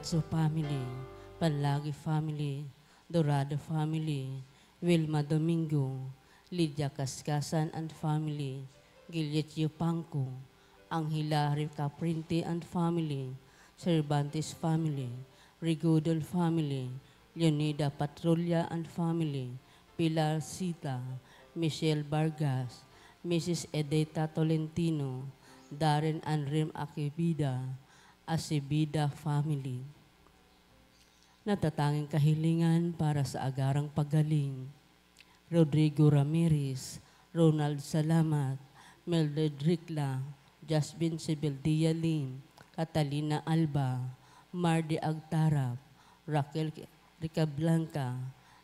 Palazzo family, Panlagi family, Dorado family, Wilma Domingo, Lydia Kaskasan and family, Gillet Yupanco, Angela Caprinte and family, Cervantes family, Rigodol family, Leonida Patrulla and family, Pilar Sita, Michelle Vargas, Mrs. Edeta Tolentino, Darren and Rim Akibida, Asibida family. Natatanging kahilingan para sa agarang paggaling. Rodrigo Ramirez, Ronald Salamat, Mildred Ricla, Jasmine Sibeldia Lim, Catalina Alba, Mardi Agtarap, Raquel Ricablanca,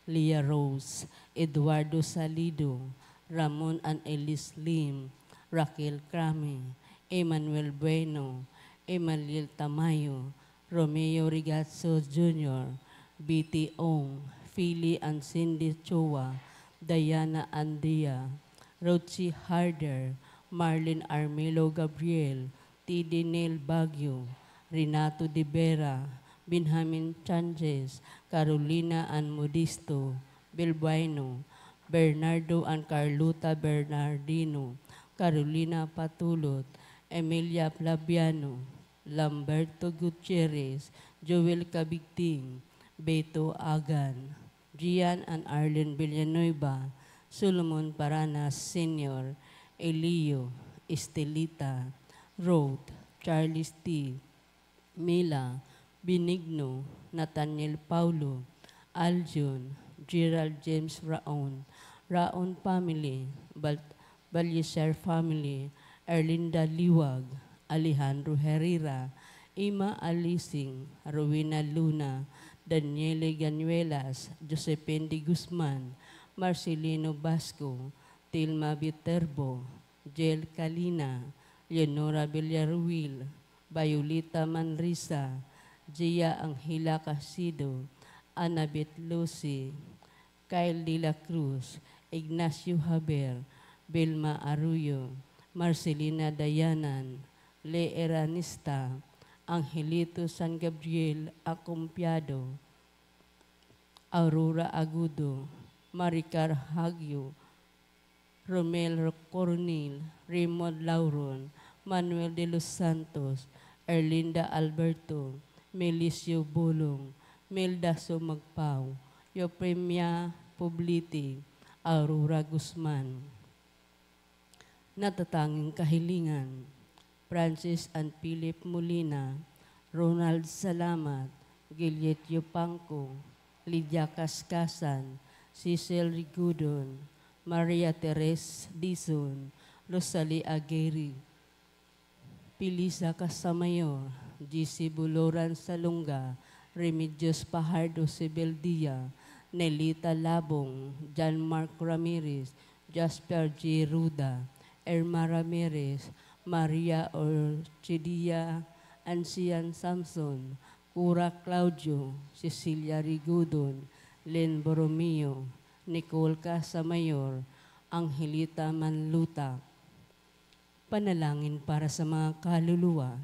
Leah Rose, Eduardo Salido, Ramon and Elise Lim, Raquel Crame, Emmanuel Bueno, Emmanuel Tamayo, Romeo Rigazzo Jr., B.T. Ong, Philly and Cindy Chua, Diana Andia, Rochi Harder, Marlene Armelo Gabriel, T.D. Neil Baguio, Renato De Vera, Benjamin Changes, Carolina and Modisto, Bilbaino, Bernardo and Carlota Bernardino, Carolina Patulot, Emilia Plabiano, Lamberto Gutierrez, Joel Cabigting, Beto Agan, Gian and Arlen Villanueva, Solomon Paranas Sr., Elio, Estelita, Rode, Charlie Steve, Mila, Benigno, Nathaniel Paulo, Aljon, Gerald James Raon, Raon family, Balyeser family, Erlinda Liwag, Alejandro Herrera, Ima Alising, Rowena Luna, Daniele Ganuelas, Josephine de Guzman, Marcelino Basco, Tilma Viterbo, Jel Kalina, Leonora Villaruil, Violeta Manrisa, Gia Angela Casido, Annabeth Lucy, Kyle De La Cruz, Ignacio Haber, Belma Arroyo, Marcelina Dayanan, Le Eranista, Angelito San Gabriel Acompiado, Aurora Agudo, Maricar Hagyo, Romel Cornil, Raymond Lauron, Manuel de los Santos, Erlinda Alberto, Melicio Bolong, Melda Sumagpao, Yopremia Pobliti, Aurora Guzman. Natatanging kahilingan, Francis and Philip Molina, Ronald Salamat, Gillet Yupanco, Lydia Kaskasan, Cecil Rigudon, Maria Teres Dizon, Rosalie Aguirre, Pilisa Casamayor, GC Buloran Salunga, Remedios Pajardo Sebeldia, Nelita Labong, John Mark Ramirez, Jasper J. Ruda, Erma Ramirez, Maria Orchidia, Ancian Samson, Cura Claudio, Cecilia Rigudon, Len Borromeo, Nicole Casamayor, Angelita Manluta. Panalangin para sa mga kaluluwa,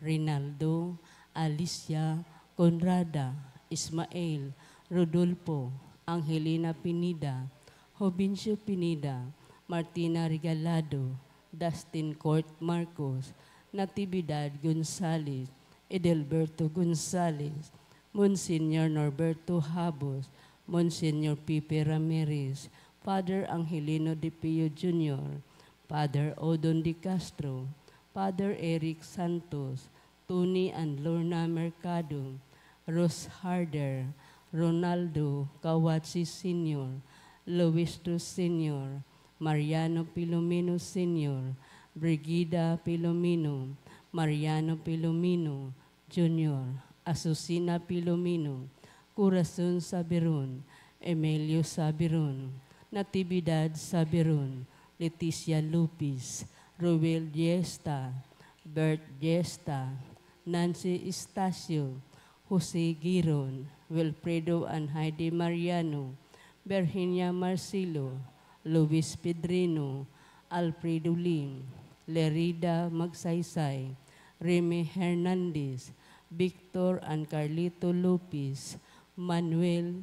Rinaldo, Alicia, Conrada, Ismael, Rodolfo, Angelina Pinida, Hobencio Pinida, Martina Regalado, Dustin Court Marcos, Natividad Gonzales, Edelberto Gonzales, Monsignor Norberto Habos, Monsignor Pipe Ramirez, Father Angelino De Pio Jr., Father Odon De Castro, Father Eric Santos, Tony and Lorna Mercado, Rose Harder, Ronaldo Kawatsi Sr., Luis Cruz Sr., Mariano Pilomino Sr., Brigida Pilomino, Mariano Pilomino Jr., Asusina Pilomino, Corazon Sabiron, Emilio Sabiron, Natividad Sabiron, Leticia Lupis, Roel Diesta, Bert Diesta, Nancy Estacio, Jose Giron, Wilfredo and Heidi Mariano, Virginia Marcelo, Luis Pedrino, Alfredo Lim, Lerida Magsaysay, Remy Hernandez, Victor and Carlito Lopez, Manuel,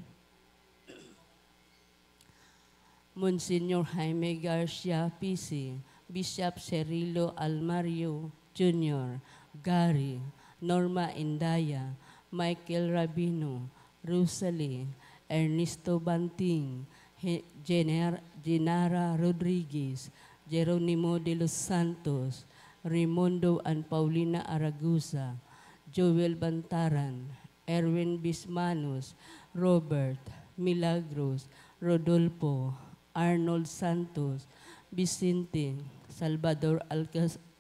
Monsignor Jaime Garcia PC, Bishop Cirilo Almario Jr., Gary, Norma Indaya, Michael Rabino, Rosalie, Ernesto Banting, Genara Rodriguez, Jeronimo de los Santos, Raimundo and Paulina Aragusa, Joel Bantaran, Erwin Bismanos, Robert, Milagros, Rodolfo, Arnold Santos, Vicente, Salvador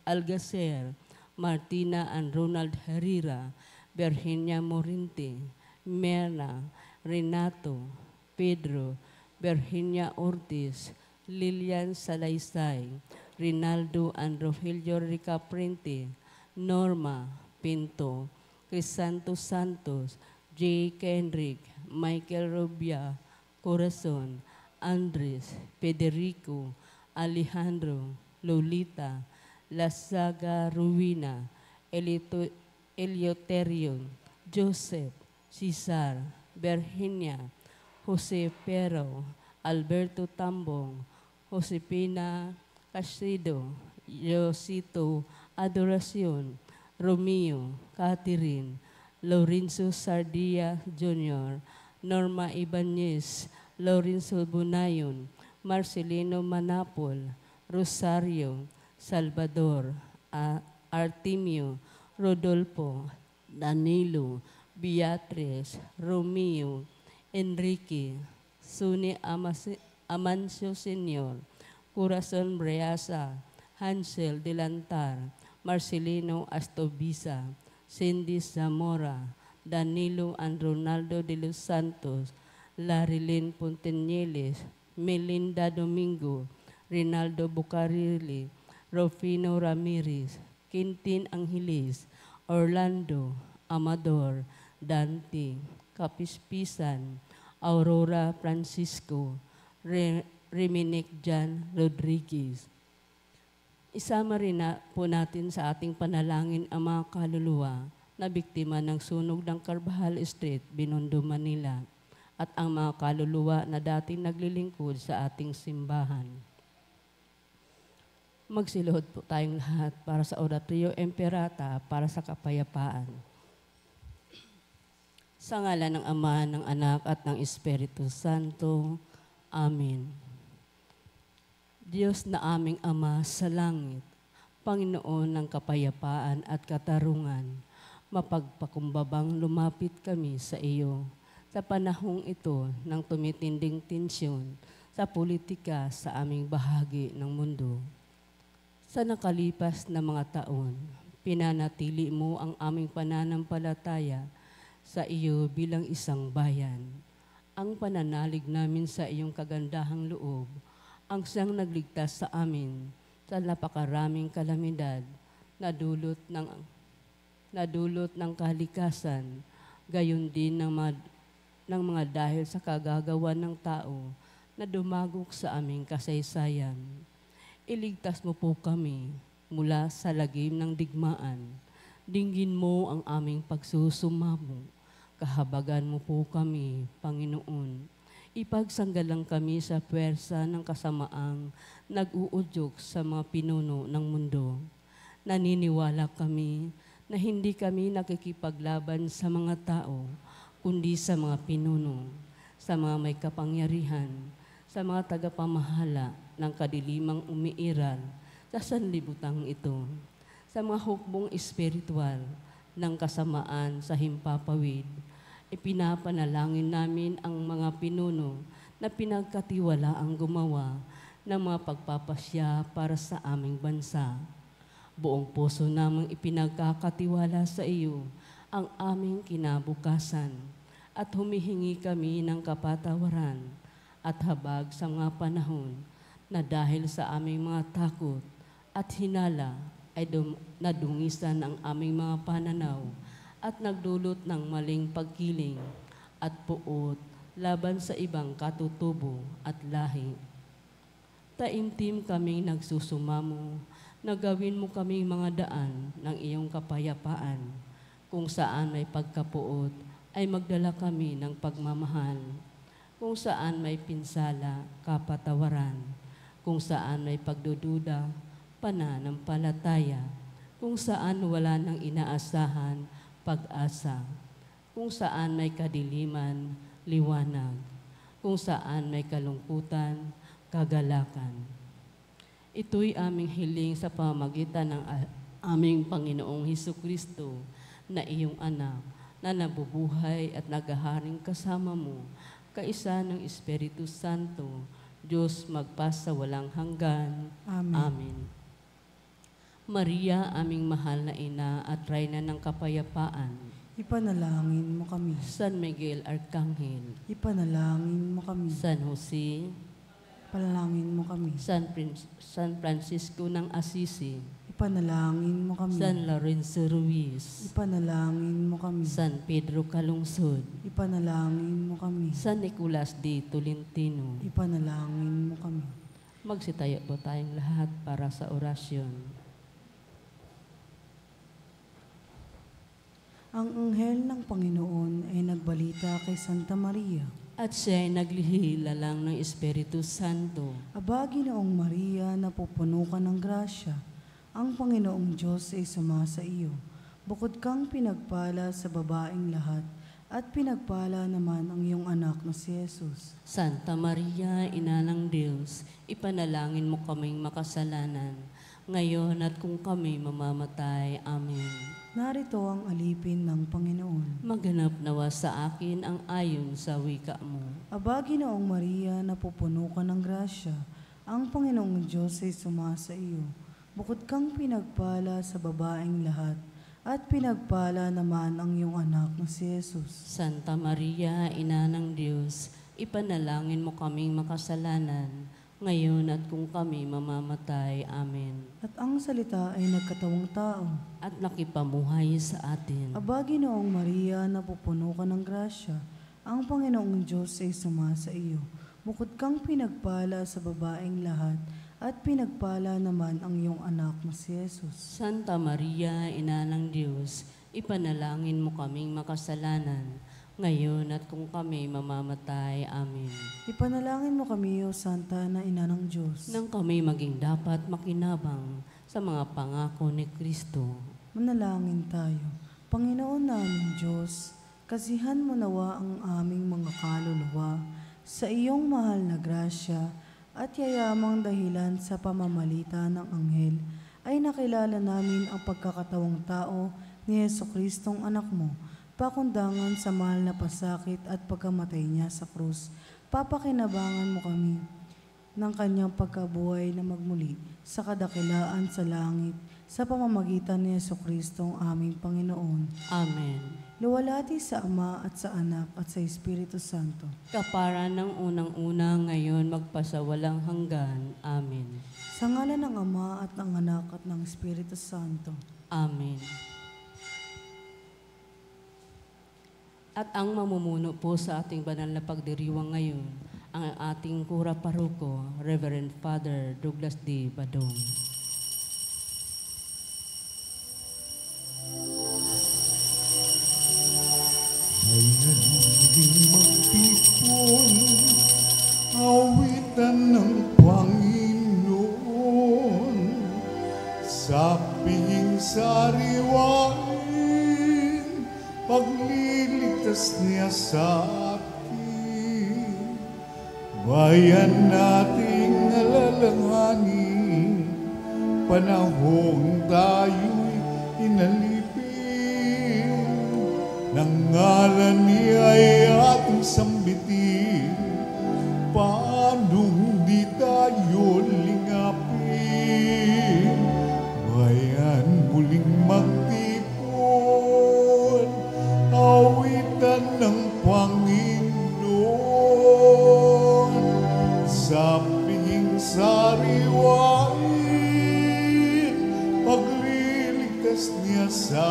Algacer, Martina and Ronald Herrera, Virginia Morinte, Mena, Renato, Pedro, Virginia Ortiz, Lilian Salaysay, Rinaldo and Rogelio Ricaprente, Norma Pinto, Crisanto Santos, J. Kenrick, Michael Robia, Corazon, Andres, Federico, Alejandro, Lolita, Lasaga Ruina, Eleuterio, Joseph, Cesar, Virginia, Jose Pero, Alberto Tambong, Josepina Casido, Yosito Adoracion, Romeo, Catherine, Lorenzo Sardia Jr., Norma Ibanez, Lorenzo Bunayon, Marcelino Manapol, Rosario, Salvador, Artemio, Rodolfo, Danilo, Beatriz, Romeo, Enrique, Suni Amancio Sr., Corazon Breasa, Hansel Delantar, Marcelino Astobisa, Cindy Zamora, Danilo and Ronaldo de los Santos, Larilyn Pontenieles, Melinda Domingo, Rinaldo Bucarili, Rufino Ramirez, Quintin Angeles, Orlando, Amador, Dante, Kapispisan, Aurora Francisco, Reminic Jan Rodriguez. Isama rin po natin sa ating panalangin ang mga kaluluwa na biktima ng sunog ng Carvajal Street, Binondo, Manila, at ang mga kaluluwa na dating naglilingkod sa ating simbahan. Magsiluhod po tayong lahat para sa Oratorio Imperata para sa kapayapaan. Sa ngalan ng Ama, ng Anak, at ng Espiritu Santo. Amen. Diyos na aming Ama sa langit, Panginoon ng kapayapaan at katarungan, mapagpakumbabang lumapit kami sa iyo sa panahong ito ng tumitinding tensyon sa politika sa aming bahagi ng mundo. Sa nakalipas na mga taon, pinanatili mo ang aming pananampalataya sa iyo bilang isang bayan. Ang pananalig namin sa iyong kagandahang loob ang siyang nagligtas sa amin sa napakaraming kalamidad na dulot ng kalikasan, gayon din ng mga dahil sa kagagawa ng tao na dumagok sa aming kasaysayan. Iligtas mo po kami mula sa lagim ng digmaan. Dinggin mo ang aming pagsusumamo. Kahabagan mo po kami, Panginoon. Ipagsanggalang kami sa puwersa ng kasamaang nag-uudyok sa mga pinuno ng mundo. Naniniwala kami na hindi kami nakikipaglaban sa mga tao, kundi sa mga pinuno, sa mga may kapangyarihan, sa mga tagapamahala ng kadilimang umiiral sa sanlibutan ito, sa mga hukbong espiritual ng kasamaan sa himpapawid. Ipinapanalangin namin ang mga pinuno na pinagkatiwala ang gumawa ng mga pagpapasya para sa aming bansa. Buong puso namang ipinagkakatiwala sa iyo ang aming kinabukasan at humihingi kami ng kapatawaran at habag sa mga panahon na dahil sa aming mga takot at hinala ay nadungisan ang aming mga pananaw at nagdulot ng maling pagkiling at puot laban sa ibang katutubo at lahi. Taimtim kaming nagsusumamo na gawin mo kaming mga daan ng iyong kapayapaan. Kung saan may pagkapuot, ay magdala kami ng pagmamahal. Kung saan may pinsala, kapatawaran. Kung saan may pagdududa, pananampalataya. Kung saan wala nang inaasahan, pag-asa. Kung saan may kadiliman, liwanag. Kung saan may kalungkutan, kagalakan. Ito'y aming hiling sa pamamagitan ng aming Panginoong Hesukristo na iyong anak, na nabubuhay at naghaharing kasama mo, kaisa ng Espiritu Santo, Diyos magpasa walang hanggan. Amen. Amen. Maria, aming mahal na ina at reyna ng kapayapaan, Ipanalangin mo kami. San Miguel Arcangel, Ipanalangin mo kami. San Jose, Panalangin mo kami. San Francisco ng Assisi, Ipanalangin mo kami. San Lorenzo Ruiz, Ipanalangin mo kami. San Pedro Calungsod, Ipanalangin mo kami. San Nicolas de Tolentino. Ipanalangin mo kami. Magsitayo po tayong lahat para sa orasyon. Ang anghel ng Panginoon ay nagbalita kay Santa Maria. At siya ay naglihila lang ng Espiritu Santo. Aba, Ginoong Maria, napupuno ka ng grasya. Ang Panginoong Diyos ay sumasa iyo. Bukod kang pinagpala sa babaeng lahat, at pinagpala naman ang iyong anak na si Jesus. Santa Maria, Ina ng Diyos, ipanalangin mo kaming makasalanan, ngayon at kung kami mamamatay. Amen. Narito ang alipin ng Panginoon. Maganap nawa sa akin ang ayon sa wika mo. Aba, Ginoong Maria, napupuno ka ng grasya. Ang Panginoong Diyos ay sumasa iyo. Bukod kang pinagpala sa babaeng lahat, at pinagpala naman ang iyong anak na si Jesus. Santa Maria, Ina ng Diyos, ipanalangin mo kaming makasalanan, ngayon at kung kami mamamatay. Amen. At ang salita ay nagkatawang tao. At nakipamuhay sa atin. Aba, Ginoong Maria, napupuno ka ng grasya. Ang Panginoong Diyos ay sumasa iyo. Bukod kang pinagpala sa babaeng lahat, at pinagpala naman ang iyong anak na si Jesus. Santa Maria, Ina ng Diyos, ipanalangin mo kaming makasalanan, ngayon at kung kami mamamatay. Amen. Ipanalangin mo kami, O Santa na Ina ng Diyos. Nang kami maging dapat makinabang sa mga pangako ni Kristo. Manalangin tayo. Panginoon namin Diyos, kasihan mo nawa ang aming mga kaluluwa sa iyong mahal na grasya, at yayamang dahilan sa pamamalita ng anghel ay nakilala namin ang pagkakatawang tao ni Jesucristong anak mo, pakundangan sa mahal na pasakit at pagkamatay niya sa krus. Papakinabangan mo kami ng kanyang pagkabuhay na magmuli sa kadakilaan sa langit sa pamamagitan ni Jesucristong aming Panginoon. Amen. Luwalhati sa Ama at sa Anak at sa Espiritu Santo. Kapara ng unang-una ngayon magpasawalang hanggan. Amen. Sa ngalan ng Ama at ng Anak at ng Espiritu Santo. Amen. At ang mamumuno po sa ating banal na pagdiriwang ngayon, ang ating kura paroko, Reverend Father Douglas D. Badong. Kailan muling magtipon, awitan ng Panginoon, sa pihing sariwain, pagliligtas niya sa atin. Bayan nating alalahanin, panahong tayo'y inalipin. Nang ngalan niya ay ating sambitin, paanong di tayo lingapin? Bayan muling magtipon, awitan ng Panginoon, sa pihing sariwain, pagliligtas niya sa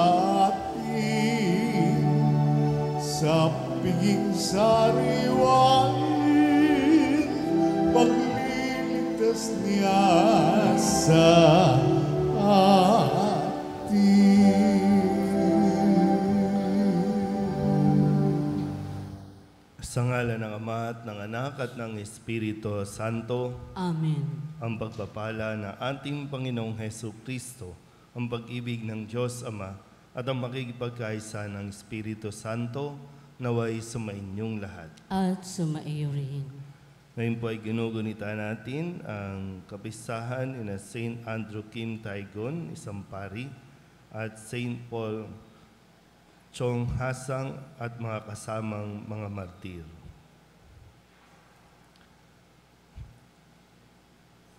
atin. Sa pihing sariwain, pagliligtas niya sa atin. Anak at ng Espiritu Santo. Amen. Ang pagpapala na ating Panginoong Heso Kristo, ang pag-ibig ng Diyos Ama, at ang makikipagkaisa ng Espiritu Santo, naway sumainyong lahat. At sumaiyo rin. Ngayon po ay ginugunita natin ang kapistahan ni St. Andrew Kim Taigon, isang pari, at St. Paul Chong Hasang at mga kasamang mga martir.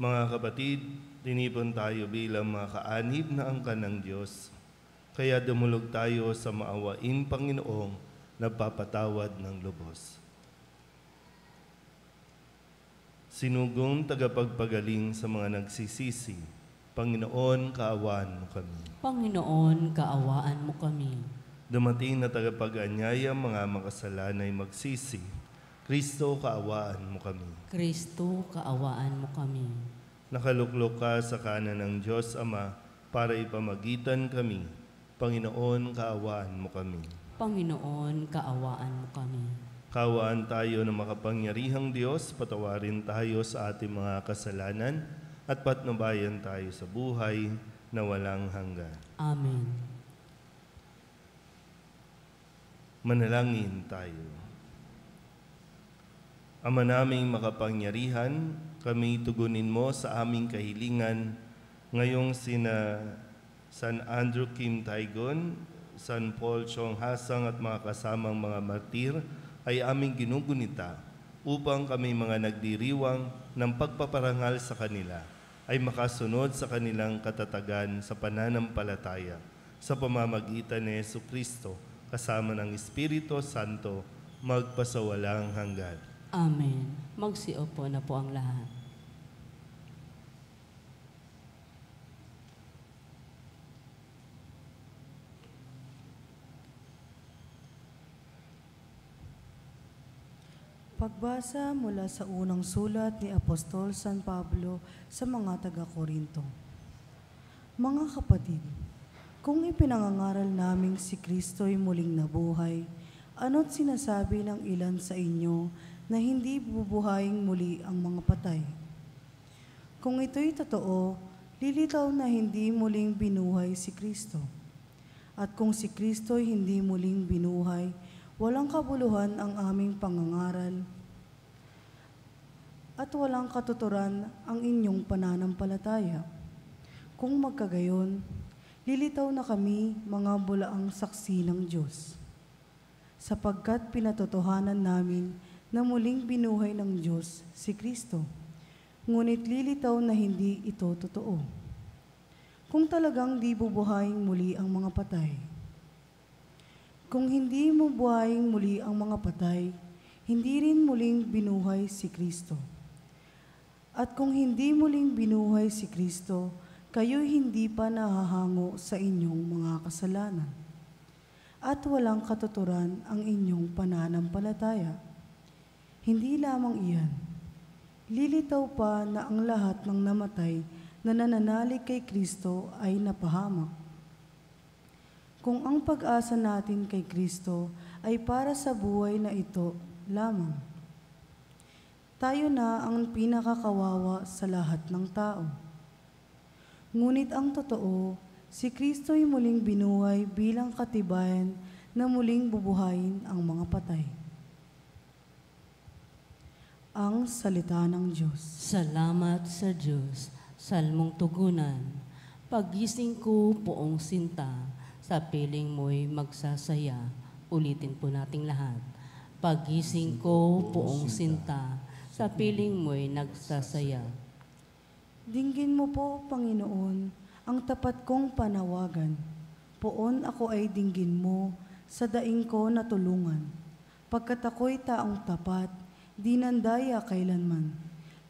Mga kapatid, tinipon tayo bilang mga kaanib na angkan ng Diyos. Kaya dumulog tayo sa maawaing Panginoong nagpapatawad ng lubos. Sinugong tagapagpagaling sa mga nagsisisi, Panginoon, kaawaan mo kami. Panginoon, kaawaan mo kami. Dumating na tagapag-anyaya mga makasalanay magsisi, Kristo, kaawaan mo kami. Kristo, kaawaan mo kami. Nakaluklok ka sa kanan ng Diyos Ama para ipamagitan kami. Panginoon, kaawaan mo kami. Panginoon, kaawaan mo kami. Kaawaan tayo ng makapangyarihang Diyos, patawarin tayo sa ating mga kasalanan at patnubayan tayo sa buhay na walang hanggan. Amen. Manalangin tayo. Ama naming makapangyarihan, kami tugunin mo sa aming kahilingan ngayong sina San Andrew Kim Taigon, San Paul Chong Hasang at mga kasamang mga martir ay aming ginugunita upang kami mga nagdiriwang ng pagpaparangal sa kanila ay makasunod sa kanilang katatagan sa pananampalataya sa pamamagitan ni Yesu Kristo kasama ng Espiritu Santo magpasawalang hanggan. Amen. Magsiupo na po ang lahat. Pagbasa mula sa unang sulat ni Apostol San Pablo sa mga taga-Korinto. Mga kapatid, kung ipinangangaral naming si Kristo'y muling nabuhay, ano't sinasabi ng ilan sa inyo na hindi bubuhayin muli ang mga patay? Kung ito'y totoo, lilitaw na hindi muling binuhay si Kristo. At kung si Kristo'y hindi muling binuhay, walang kabuluhan ang aming pangangaral at walang katuturan ang inyong pananampalataya. Kung magkagayon, lilitaw na kami mga bulaang saksi ng Diyos, sapagkat pinatotohanan namin na muling binuhay ng Diyos si Kristo. Ngunit lilitaw na hindi ito totoo. Kung talagang di bubuhayin muli ang mga patay. Kung hindi mo buhayin muli ang mga patay, hindi rin muling binuhay si Kristo. At kung hindi muling binuhay si Kristo, kayo'y hindi pa nahahango sa inyong mga kasalanan. At walang katuturan ang inyong pananampalataya. Hindi lamang iyan, lilitaw pa na ang lahat ng namatay na nananalig kay Kristo ay napahamak. Kung ang pag-asa natin kay Kristo ay para sa buhay na ito lamang, tayo na ang pinakakawawa sa lahat ng tao. Ngunit ang totoo, si Kristo'y muling binuhay bilang katibayan na muling bubuhayin ang mga patay. Ang salita ng Diyos. Salamat sa Diyos. Salmong tugunan. Pagising ko poong sinta, sa piling mo'y magsasaya. Ulitin po nating lahat. Pagising ko poong sinta, sa piling mo'y nagsasaya. Dinggin mo po, Panginoon, ang tapat kong panawagan. Poon ako ay dinggin mo, sa daing ko na tulungan. Pagkat ako'y taong tapat, di nandaya kailanman.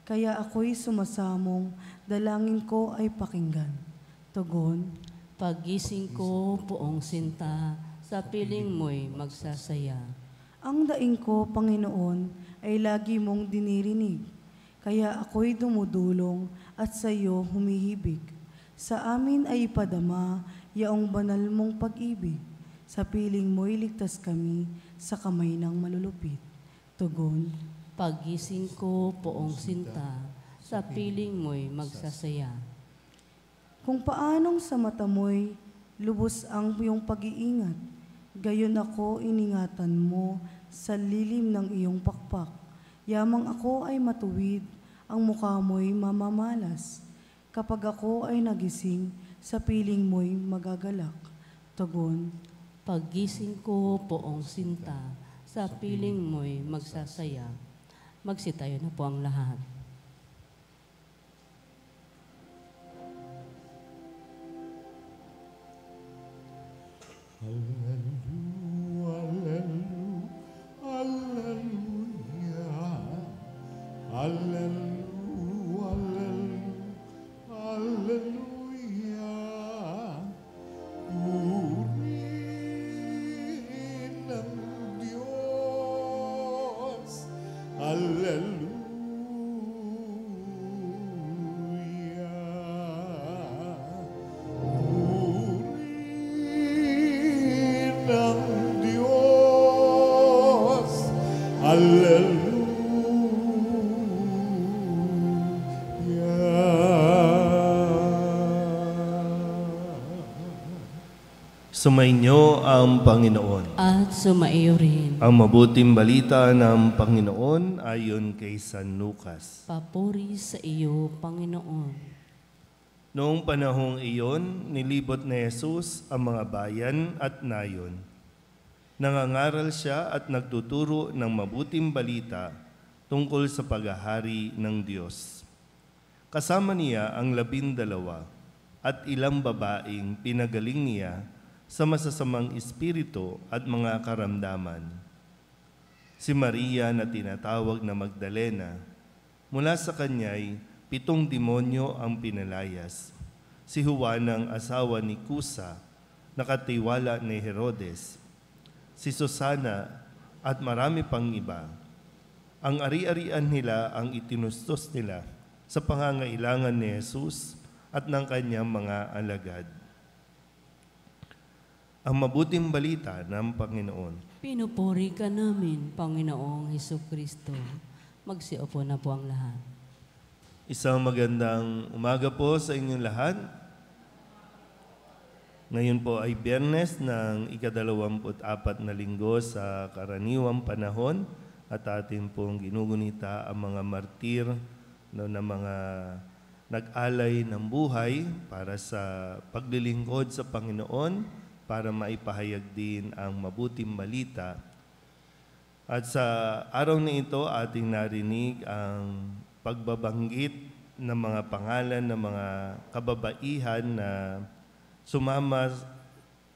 Kaya ako'y sumasamong, dalangin ko ay pakinggan. Tugon, Pagising ko poong sinta, sa piling mo'y magsasaya. ang daing ko, Panginoon, ay lagi mong dinirinig. Kaya ako'y dumudulong at sa iyo humihibig. Sa amin ay ipadama, yaong banal mong pag-ibig. Sa piling mo'y ligtas kami sa kamay ng malulupit. Tugon, Pagising ko, poong sinta, sa piling mo'y magsasaya. Kung paanong sa mata mo'y lubos ang iyong pag-iingat, gayon ako iningatan mo sa lilim ng iyong pakpak. Yamang ako ay matuwid, ang mukha mo'y mamamalas. Kapag ako ay nagising, sa piling mo'y magagalak. Tugon, Pagising ko, poong sinta, sa piling mo'y magsasaya. Magsitayo na po ang lahat. Sumainyo ang Panginoon. At sumaiyo rin. Ang mabuting balita ng Panginoon ayon kay San Lucas. Papuri sa iyo, Panginoon. Noong panahong iyon, nilibot ni Jesus ang mga bayan at nayon. Nangangaral siya at nagtuturo ng mabuting balita tungkol sa paghahari ng Diyos. Kasama niya ang 12 at ilang babaeng pinagaling niya sa masasamang espiritu at mga karamdaman. Si Maria na tinatawag na Magdalena, mula sa kanya'y 7 demonyo ang pinalayas. Si Juan ang asawa ni Kusa, nakatiwala ni Herodes. Si Susana at marami pang iba. Ang ari-arian nila ang itinustos nila sa pangangailangan ni Jesus at ng kanyang mga alagad. Ang mabuting balita ng Panginoon. Pinupuri ka namin, Panginoong Hesukristo. Magsiupo na po ang lahat. Isang magandang umaga po sa inyong lahat. Ngayon po ay Biyernes ng ika-24 na linggo sa karaniwang panahon at atin pong ginugunita ang mga martir na mga nag-alay ng buhay para sa paglilingkod sa Panginoon, para maipahayag din ang mabuting balita. At sa araw na ito, ating narinig ang pagbabanggit ng mga pangalan ng mga kababaihan na sumama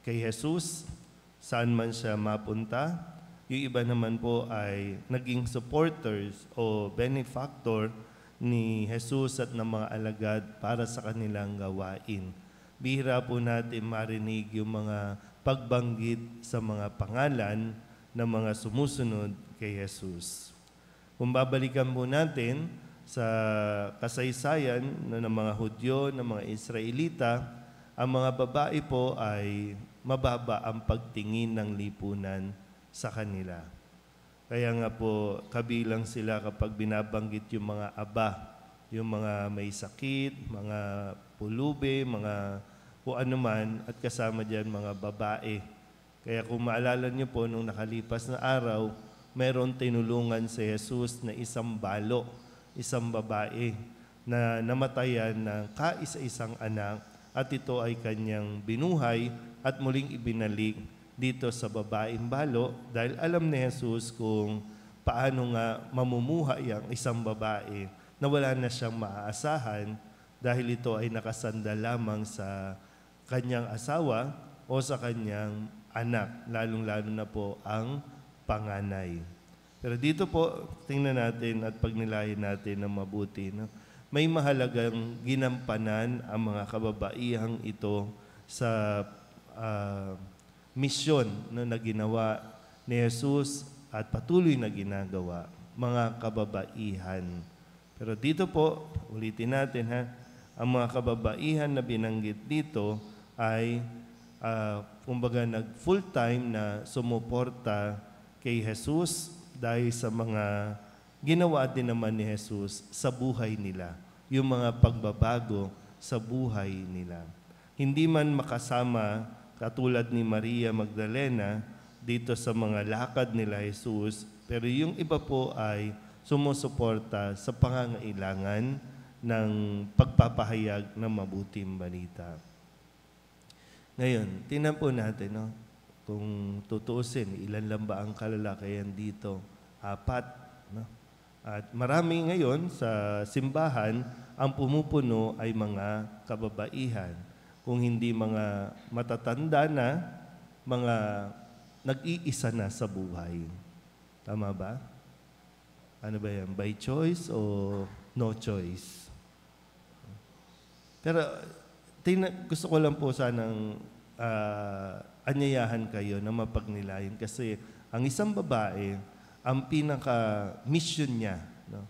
kay Jesus, saan man siya mapunta. Yung iba naman po ay naging supporters o benefactor ni Jesus at ng mga alagad para sa kanilang gawain. Bihira po natin marinig yung mga pagbanggit sa mga pangalan ng mga sumusunod kay Jesus. Kung babalikan po natin sa kasaysayan ng mga Hudyo, ng mga Israelita, ang mga babae po ay mababa ang pagtingin ng lipunan sa kanila. Kaya nga po, kabilang sila kapag binabanggit yung mga aba, yung mga may sakit, mga pulube, mga kung ano man, at kasama dyan mga babae. Kaya kung maalala niyo po, nung nakalipas na araw, meron tinulungan si Jesus na isang balo, isang babae, na namatayan ng kaisa-isang anak, at ito ay kanyang binuhay at muling ibinalik dito sa babaeng balo dahil alam ni Jesus kung paano nga mamumuhay ang isang babae na wala na siyang maaasahan dahil ito ay nakasandal lamang sa kanyang asawa o sa kanyang anak, lalong-lalo na po ang panganay. Pero dito po, tingnan natin at pagnilayan natin ng mabuti. No? May mahalagang ginampanan ang mga kababaihang ito sa misyon na ginawa ni Jesus at patuloy na ginagawa, mga kababaihan. Pero dito po, ulitin natin ang mga kababaihan na binanggit dito ay kumbaga nag-full-time na sumuporta kay Jesus dahil sa mga ginawa din naman ni Jesus sa buhay nila, yung mga pagbabago sa buhay nila. Hindi man makasama katulad ni Maria Magdalena dito sa mga lakad nila Jesus, pero yung iba po ay sumusuporta sa pangangailangan ng pagpapahayag ng mabuting balita. Ngayon, tingnan po natin, no? Kung tutuusin, ilan lang ba ang kalalakayan dito? 4, no? At marami ngayon sa simbahan, ang pumupuno ay mga kababaihan. Kung hindi mga matatanda na, mga nag-iisa na sa buhay. Tama ba? Ano ba yan? By choice o no choice? Pero gusto ko lang po sanang anyayahan kayo na mapagnilayan kasi ang isang babae, ang pinaka-mission niya, no?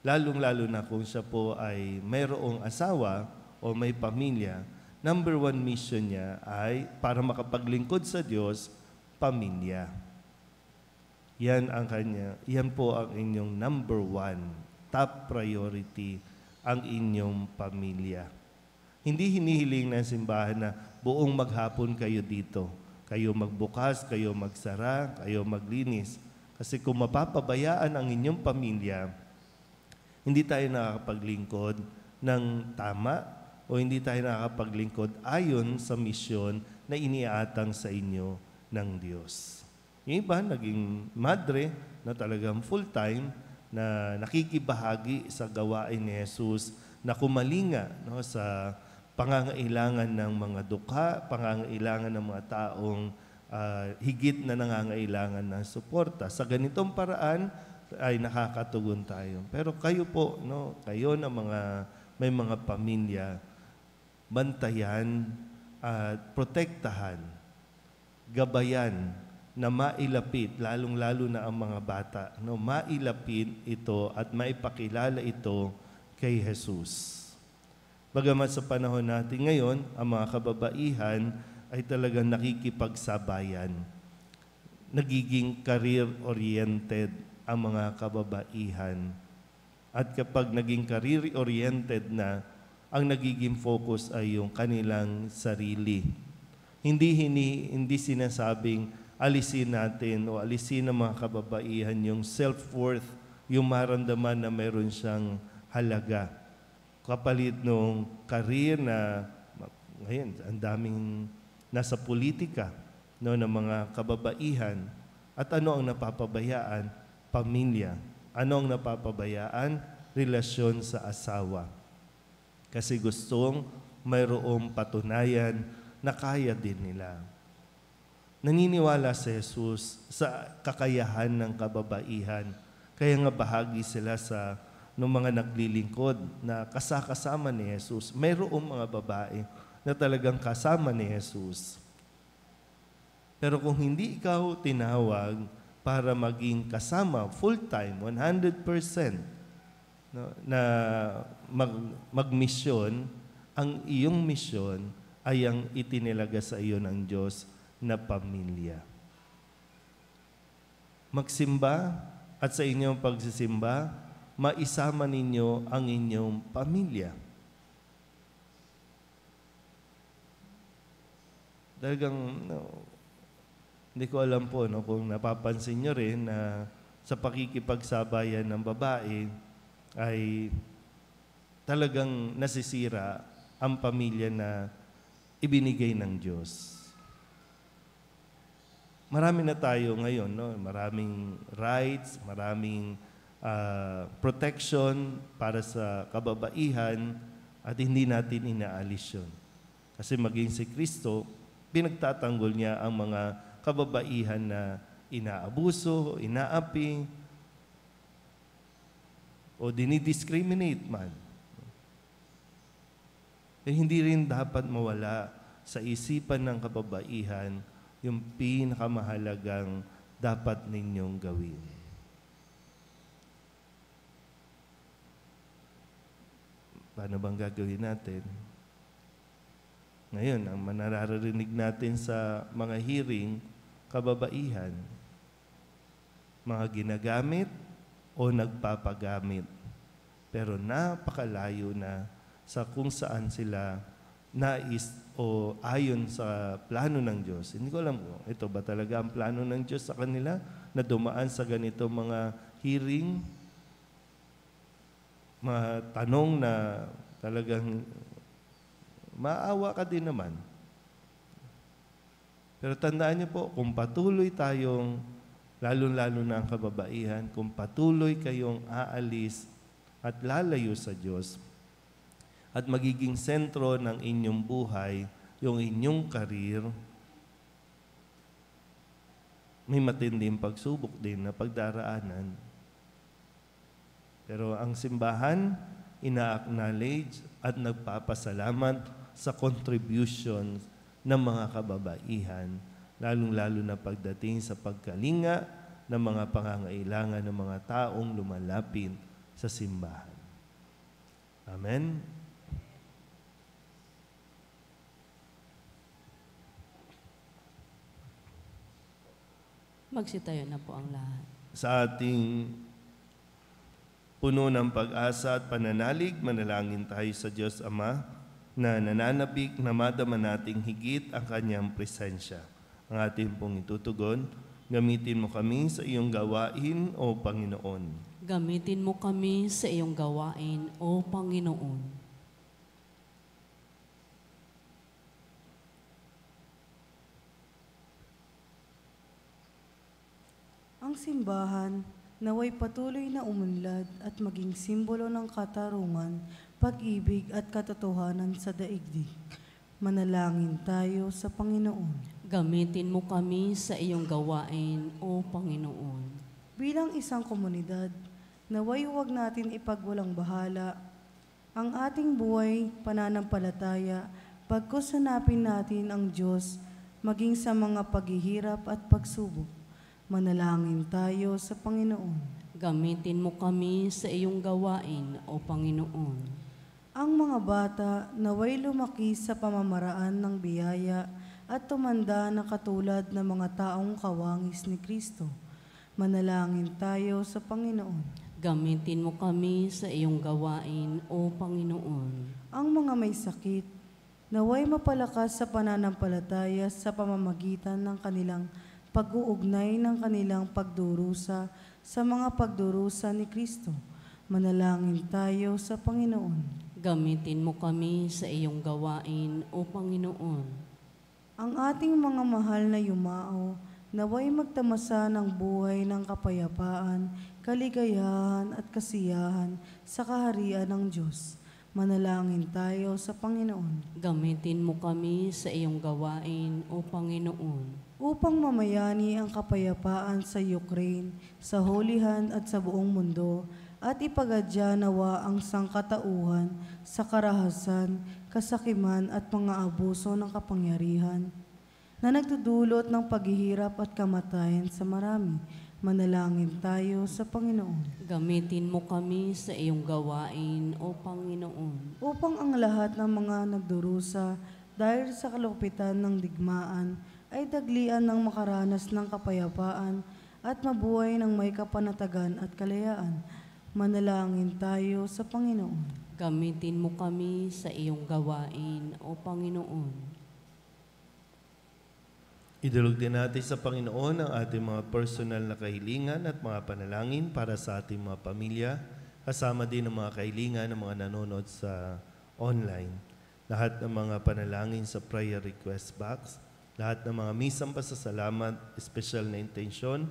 Lalong-lalo na kung siya po ay mayroong asawa o may pamilya, number 1 mission niya ay para makapaglingkod sa Diyos, pamilya. Yan po ang inyong number 1, top priority, ang inyong pamilya. Hindi hinihiling ng simbahan na buong maghapon kayo dito. Kayo magbukas, kayo magsara, kayo maglinis. Kasi kung mapapabayaan ang inyong pamilya, hindi tayo nakakapaglingkod ng tama o hindi tayo nakakapaglingkod ayon sa misyon na iniatang sa inyo ng Diyos. Yung iba, naging madre na talagang full-time na nakikibahagi sa gawain ni Jesus na kumalinga, no, sa pangangailangan ng mga dukha, pangangailangan ng mga taong higit na nangangailangan ng suporta. Sa ganitong paraan ay nakakatugon tayo. Pero kayo po, no, kayo na may mga pamilya, bantayan at protektahan, gabayan na mailapit, lalong-lalo na ang mga bata, no, mailapit ito at maipakilala ito kay Jesus. Bagamat sa panahon natin ngayon, ang mga kababaihan ay talagang nakikipagsabayan. Nagiging career-oriented ang mga kababaihan. At kapag naging career-oriented na, ang nagiging focus ay yung kanilang sarili. Hindi sinasabing alisin natin o alisin ng mga kababaihan yung self-worth, yung maramdaman na meron siyang halaga. Kapalit nung career na ngayon, ang daming nasa politika, no, ng mga kababaihan. At ano ang napapabayaan? Pamilya. Ano ang napapabayaan? Relasyon sa asawa. Kasi gustong mayroong patunayan na kaya din nila. Naniniwala si Jesus sa kakayahan ng kababaihan. Kaya nga bahagi sila sa ng mga naglilingkod na kasama ni Jesus. Mayroong mga babae na talagang kasama ni Jesus. Pero kung hindi ikaw tinawag para maging kasama full-time, 100%, no, na magmisyon, ang iyong misyon ay ang itinilaga sa iyo ng Diyos na pamilya. Magsimba at sa inyong pagsisimba, maisama ninyo ang inyong pamilya. Talagang, hindi ko alam po, no, kung napapansin nyo rin na sa pakikipagsabayan ng babae ay talagang nasisira ang pamilya na ibinigay ng Diyos. Marami na tayo ngayon, no? Maraming rights, maraming protection para sa kababaihan at hindi natin inaalis yun. Kasi maging si Kristo, pinagtatanggol niya ang mga kababaihan na inaabuso, inaapi, o dinidiscriminate man. Hindi rin dapat mawala sa isipan ng kababaihan yung pinakamahalagang dapat ninyong gawin. Paano bang gagawin natin? Ngayon, ang manararinig natin sa mga hearing, kababaihan, mga ginagamit o nagpapagamit. Pero napakalayo na sa kung saan sila nais o ayon sa plano ng Diyos. Hindi ko alam kung ito ba talaga ang plano ng Diyos sa kanila na dumaan sa ganito mga hearing, mga tanong na talagang maawa ka din naman. Pero tandaan niyo po, kung patuloy tayong, lalo-lalo na ang kababaihan, kung patuloy kayong aalis at lalayo sa Diyos, at magiging sentro ng inyong buhay, yung inyong karir, may matinding pagsubok din na pagdaraanan. Pero ang simbahan, ina-acknowledge at nagpapasalamat sa contribution ng mga kababaihan, lalong-lalo na pagdating sa pagkalinga ng mga pangangailangan ng mga taong lumalapit sa simbahan. Amen. Magsitayo na po ang lahat. Sa ating puno ng pag-asa at pananalig, manalangin tayo sa Diyos Ama na nananabik na madama nating higit ang Kanyang presensya. Ang ating pong itutugon, gamitin mo kami sa iyong gawain, O Panginoon. Gamitin mo kami sa iyong gawain, O Panginoon. Ang simbahan naway patuloy na umunlad at maging simbolo ng katarungan, pag-ibig at katotohanan sa daigdig. Manalangin tayo sa Panginoon. Gamitin mo kami sa iyong gawain, O Panginoon. Bilang isang komunidad, naway huwag natin ipagwalang bahala ang ating buhay pananampalataya pagkus hanapin natin ang Diyos maging sa mga paghihirap at pagsubok. Manalangin tayo sa Panginoon. Gamitin mo kami sa iyong gawain, O Panginoon. Ang mga bata naway lumaki sa pamamaraan ng biyaya at tumanda na katulad ng mga taong kawangis ni Kristo. Manalangin tayo sa Panginoon. Gamitin mo kami sa iyong gawain, O Panginoon. Ang mga may sakit naway mapalakas sa pananampalataya sa pamamagitan ng kanilang pag-uugnay ng kanilang pagdurusa sa mga pagdurusa ni Kristo. Manalangin tayo sa Panginoon. Gamitin mo kami sa iyong gawain, O Panginoon. Ang ating mga mahal na yumao, naway magtamasa ng buhay ng kapayapaan, kaligayahan at kasiyahan sa kaharian ng Diyos. Manalangin tayo sa Panginoon. Gamitin mo kami sa iyong gawain, O Panginoon. Upang mamayani ang kapayapaan sa Ukraine, sa Holyhan at sa buong mundo, at ipagadya nawa ang sangkatauhan sa karahasan, kasakiman at mga abuso ng kapangyarihan na nagdudulot ng paghihirap at kamatayan sa marami. Manalangin tayo sa Panginoon. Gamitin mo kami sa iyong gawain, O Panginoon. Upang ang lahat ng mga nagdurusa dahil sa kalupitan ng digmaan ay daglian ng makaranas ng kapayapaan at mabuhay ng may kapanatagan at kalayaan. Manalangin tayo sa Panginoon. Gamitin mo kami sa iyong gawain, O Panginoon. Idulog din natin sa Panginoon ang ating mga personal na kahilingan at mga panalangin para sa ating mga pamilya, kasama din ang mga kahilingan ng mga nanonood sa online. Lahat ng mga panalangin sa prayer request box, lahat ng mga misang pasasalamat, espesyal na intensyon,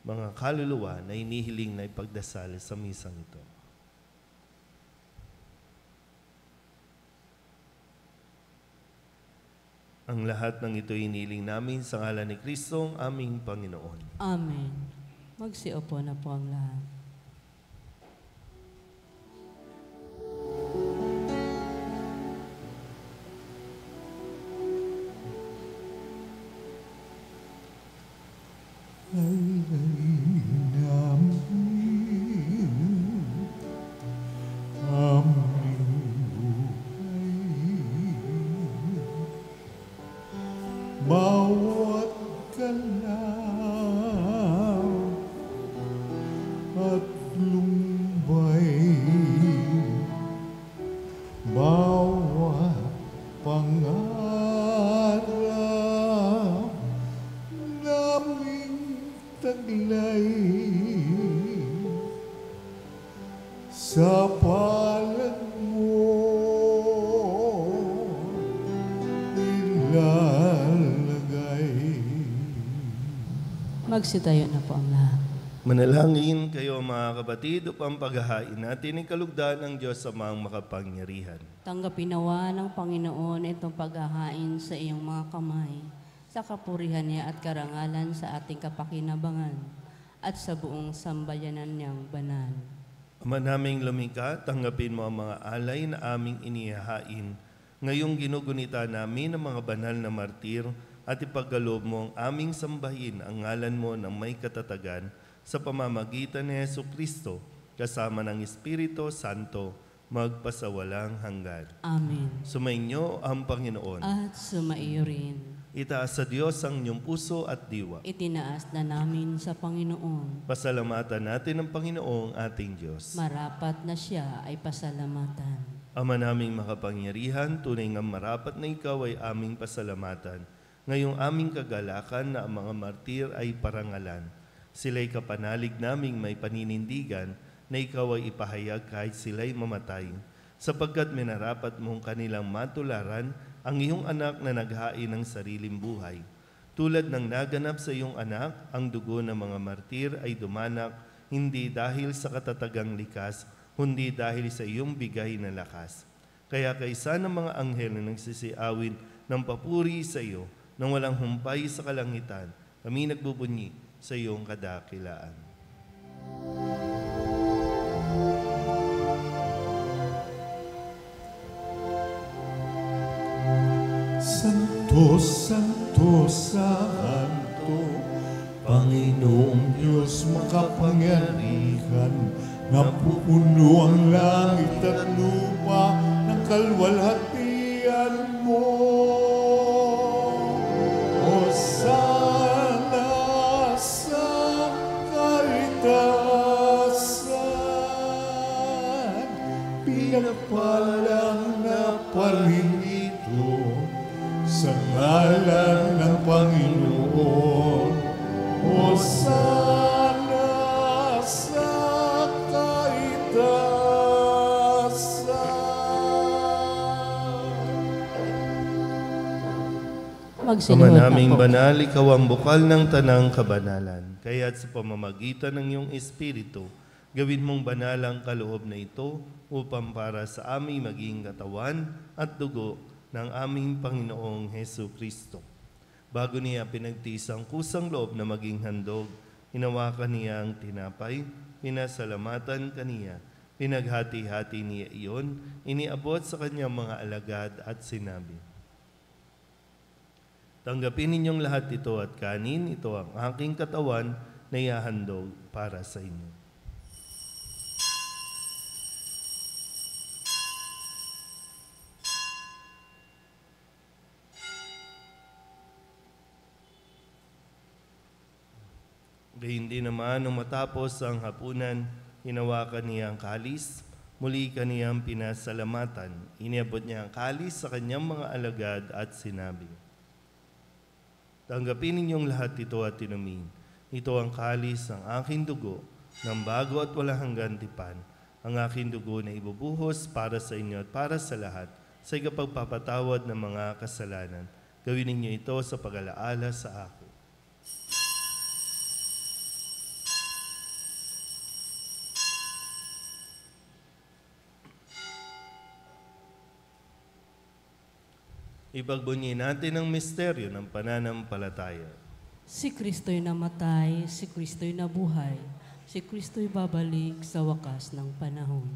mga kaluluwa na inihiling na ipagdasal sa misang ito. Ang lahat ng ito inihiling namin sa ngalan ni Kristo, aming Panginoon. Amen. Magsiupo na po ang lahat. Bawat galaw at ilalagay. Magsitayo na po ang lahat. Manalangin kayo mga kapatid upang paghahain natin ang kalugdan ng Diyos sa mga makapangyarihan. Tanggapin nawa ng Panginoon itong paghahain sa iyong mga kamay, sa kapurihan niya at karangalan sa ating kapakinabangan, at sa buong sambayanan niyang banal. Ama naming lumikha, tanggapin mo ang mga alay na aming inihahain. Ngayong ginugunita namin ang mga banal na martir at ipagkaloob mo ang aming sambahin ang ngalan mo ng may katatagan sa pamamagitan ni Jesucristo kasama ng Espiritu Santo magpasawalang hanggan. Amen. Sumainyo ang Panginoon. At sumaiyo rin. Itaas sa Diyos ang inyong puso at diwa. Itinaas na namin sa Panginoon. Pasalamatan natin ang Panginoong ating Diyos. Marapat na siya ay pasalamatan. Ama naming makapangyarihan, tunay nga marapat na ikaw ay aming pasalamatan. Ngayong aming kagalakan na ang mga martir ay parangalan. Sila'y kapanalig naming may paninindigan na ikaw ay ipahayag kahit sila'y mamatay. Sapagkat minarapat mong kanilang matularan ang iyong anak na naghain ng sariling buhay. Tulad ng naganap sa iyong anak, ang dugo ng mga martir ay dumanak hindi dahil sa katatagang likas, kundi dahil sa iyong bigay na lakas. Kaya kaysa ng mga anghel na nagsisiawin ng papuri sa iyo, nang walang humpay sa kalangitan, kami nagbubunyi sa iyong kadakilaan. Santo, Santo, Santo, Panginoong Diyos makapangyarihan, napupuno ang langit at lupa ng kalwalhatian mo. Hosana sa kaitasan, pinagpalang na paririto sa ngalan ng Panginoon. Hosana sa kaitasan. Magsiluhod Ama na naming po. banal, ikaw ang bukal ng tanang kabanalan. Kaya't sa pamamagitan ng iyong Espiritu, gawin mong banal ang kaloob na ito upang para sa aming maging katawan at dugo ng aming Panginoong Hesu Kristo. Bago niya pinagtiis ang kusang loob na maging handog, hinawakan niya ang tinapay, pinasalamatan kaniya, pinaghati-hati niya iyon, iniabot sa kanyang mga alagad at sinabi, tanggapin ninyong lahat ito at kanin, ito ang aking katawan na ihahandog para sa inyo. Gayun din naman, nung matapos ang hapunan, hinawakan niya ang kalis, muli kaniyang pinasalamatan. Iniabot niya ang kalis sa kanyang mga alagad at sinabi, tanggapin ninyong lahat ito at inumin. Ito ang kalis ng aking dugo, ng bago at walang hanggang tipan. Ang aking dugo na ibubuhos para sa inyo at para sa lahat, sa ikapagpapatawad ng mga kasalanan. Gawin ninyo ito sa pag-alaala sa akin. Ipagbunyi natin ang misteryo ng pananampalataya. Si Kristo'y namatay, si Kristo'y nabuhay, si Kristo'y babalik sa wakas ng panahon.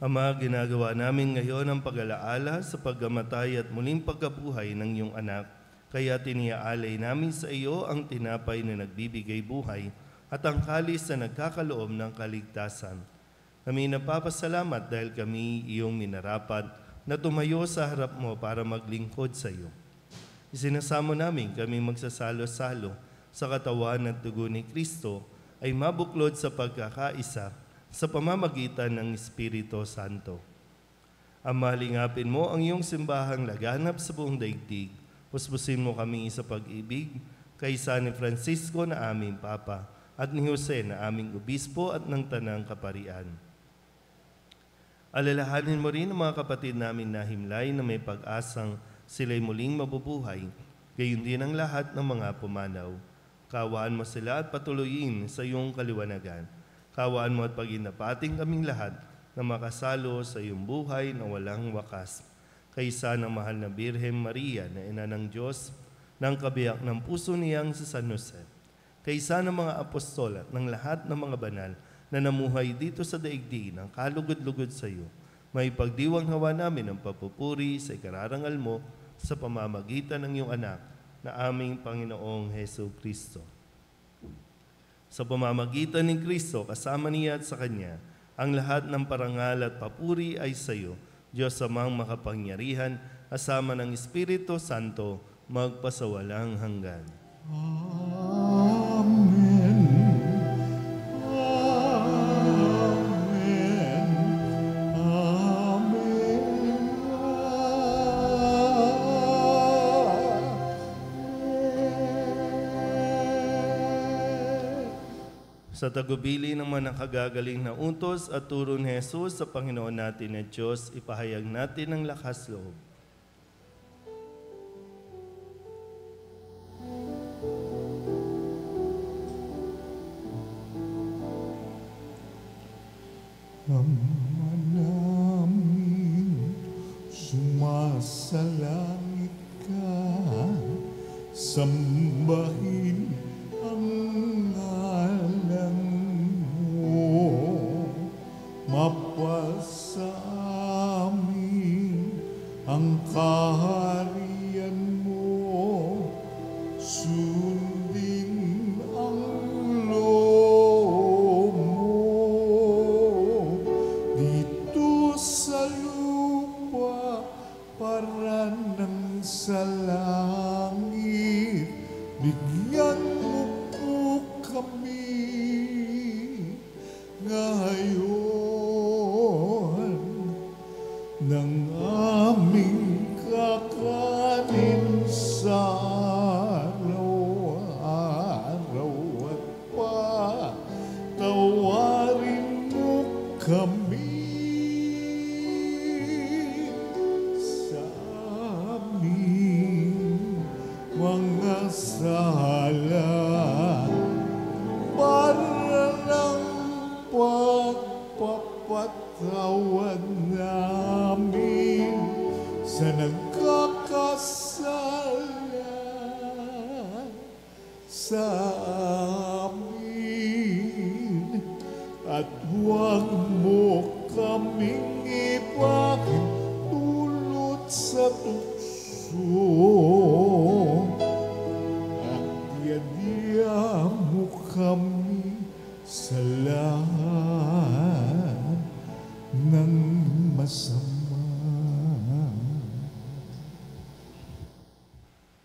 Ama, ginagawa namin ngayon ang pag-alaala sa pagkamatay at muling pagkabuhay ng iyong anak, kaya tiniaalay namin sa iyo ang tinapay na nagbibigay buhay at ang kalis na nagkakaloob ng kaligtasan. Kami napapasalamat dahil kami iyong minarapat na tumayo sa harap mo para maglingkod sa iyo. Isinasamo namin kami magsasalo-salo sa katawan at dugo ni Kristo ay mabuklod sa pagkakaisa sa pamamagitan ng Espiritu Santo. Ama, lingapin mo ang iyong simbahang laganap sa buong daigdig. Puspusin mo kami sa pag-ibig kay San Francisco na aming Papa at ni Jose na aming Obispo at ng Tanang Kaparian. Alalahanin mo rin ang mga kapatid namin na himlay na may pag-asang sila'y muling mabubuhay, gayon din ang lahat ng mga pumanaw. Kawaan mo sila at patuloyin sa iyong kaliwanagan. Kawaan mo at paginapating kaming lahat na makasalo sa iyong buhay na walang wakas. Kaysa ng mahal na Birhen Maria na ina ng Diyos, ng kabiyak ng puso niyang si San Jose. Kaysa ng mga apostol at ng lahat ng mga banal na namuhay dito sa daigdig ng kalugod-lugod sa iyo, may pagdiwang hawa namin ang papupuri sa ikararangal mo sa pamamagitan ng iyong anak na aming Panginoong Hesu Kristo. Sa pamamagitan ni Kristo, kasama niya at sa Kanya, ang lahat ng parangal at papuri ay sa iyo, Diyos amang makapangyarihan, kasama ng Espiritu Santo, magpasawalang hanggan. Amen. Amen. Amen. Sa tagubili ng mga nakagagaling na utos at turo ni Jesus sa Panginoon natin na Diyos, ipahayag natin ang lakas loob. Ama namin, sumasalangit ka, sambahin ang ngalan mo, mapasa amin ang kaharian mo, sundin ang loob mo dito sa lupa para ng sa langit. Bigyan mo po kami ngayon ng aming kakanin sa araw-araw at patawarin mo kami sa aming mga sala para ng pagpapatawad namin sa nagkakasala sa amin, at huwag mo kaming ipahintulot sa tukso, at diadya mo kami sa lahat ng masama.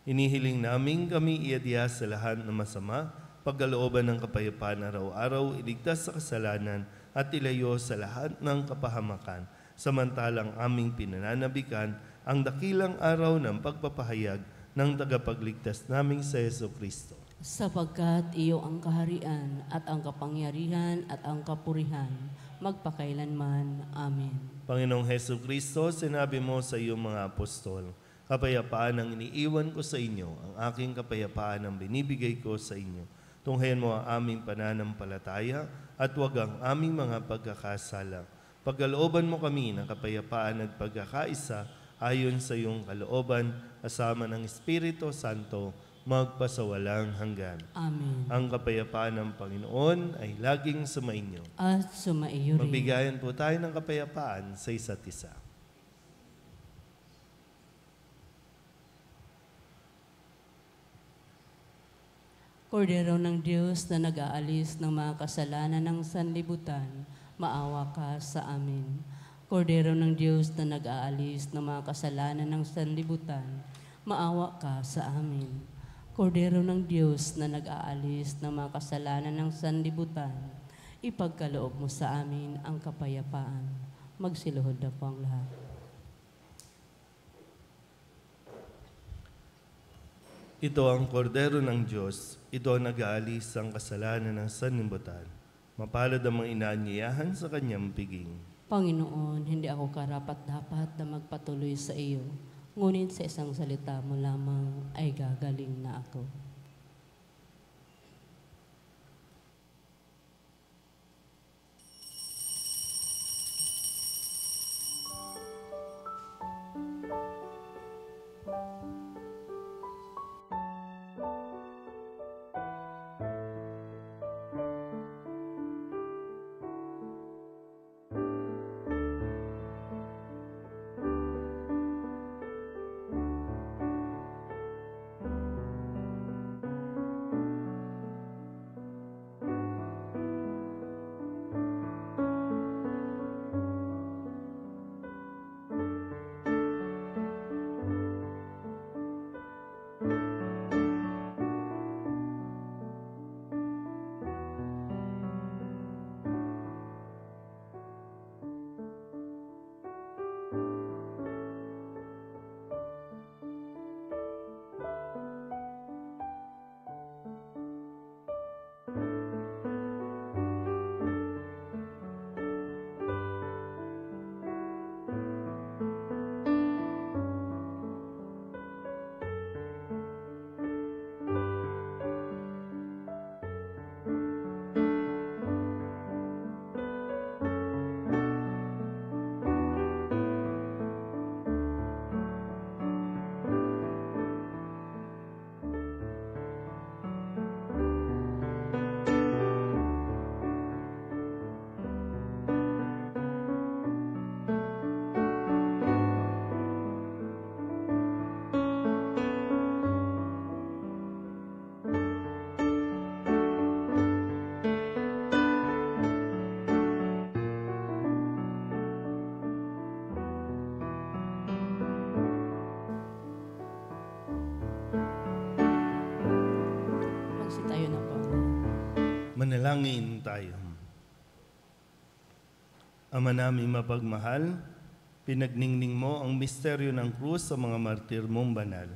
Inihiling namin kami iadya sa lahat ng masama, pagkalooban ng kapayapaan araw-araw, iligtas sa kasalanan at ilayo sa lahat ng kapahamakan, samantalang aming pinananabikan ang dakilang araw ng pagpapahayag ng tagapagligtas naming sa Yesu Kristo. Sapagkat iyo ang kaharian at ang kapangyarihan at ang kapurihan, magpakailanman. Amen. Panginoong Hesu Kristo, sinabi mo sa iyong mga apostol, kapayapaan ang iniiwan ko sa inyo, ang aking kapayapaan ang binibigay ko sa inyo. Tunghayan mo ang aming pananampalataya at huwag ang aming mga pagkakasala. Pagkalooban mo kami ng kapayapaan at pagkakaisa ayon sa iyong kalooban, kasama ng Espiritu Santo, magpasawalang hanggan. Amen. Ang kapayapaan ng Panginoon ay laging sumainyo. At sumaiyo rin. Magbigayan po tayo ng kapayapaan sa isa't isa. Kordero ng Diyos na nag-aalis ng mga kasalanan ng sanlibutan, maawa ka sa amin. Kordero ng Diyos na nag-aalis ng mga kasalanan ng sanlibutan, maawa ka sa amin. Kordero ng Diyos na nag-aalis ng mga kasalanan ng sanlibutan, ipagkaloob mo sa amin ang kapayapaan. Magsiluhod na po ang lahat. Ito ang kordero ng Diyos, ito ang nag-aalis ang kasalanan ng sanlibutan. Mapalad ang mga inaanyayahan sa kanyang piging. Panginoon, hindi ako karapat-dapat na magpatuloy sa iyo, Ngunit sa isang salita mo lamang ay gagaling na ako. Magsitayo na po. Manalangin tayo. Ama naming mapagmahal, pinagningning mo ang misteryo ng krus sa mga martir mong banal.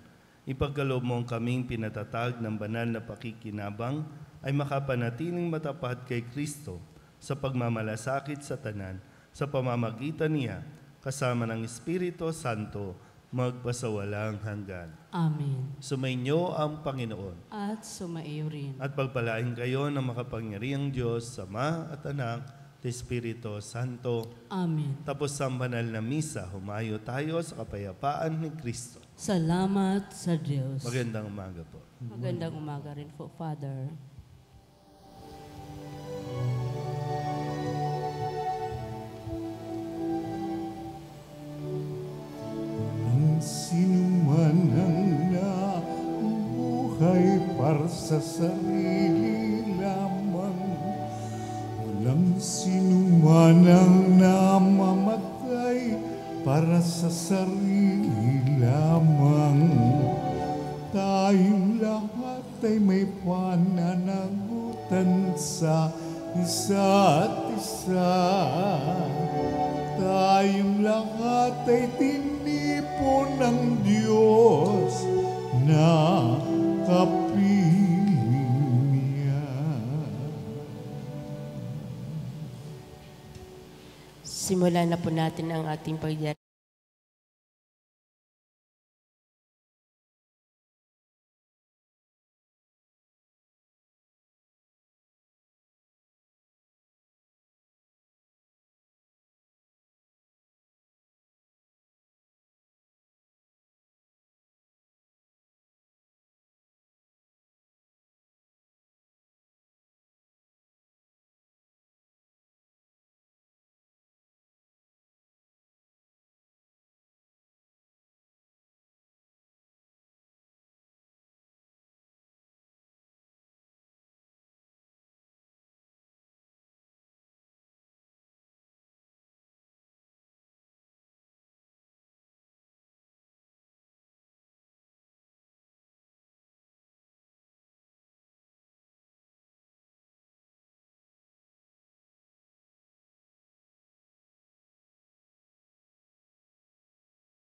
Ipagkaloob mo ang kaming pinatatag ng banal na pakikinabang ay makapanatiling matapat kay Kristo sa pagmamalasakit sa tanan, sa pamamagitan niya, kasama ng Espiritu Santo, magpasawalang hanggan. Amen. Sumainyo ang Panginoon At sumaiyo rin. at pagpalain kayo ng makapangyarihang Diyos, Ama at Anak, at Espiritu Santo. Amen. Tapos ang banal na misa, humayo tayo sa kapayapaan ni Kristo. Salamat sa Diyos. Magandang umaga po. Magandang umaga rin po, Father. Ang sinuman ang nabuhay para sa sarili lamang. Walang sinuman ang namamatay para sa sarili lamang. Tayong lahat ay may pananagutan sa isa't isa. Tayong lahat ay tinipon ng Diyos na kapiling niya. Simulan na po natin ang ating pagdiriwang.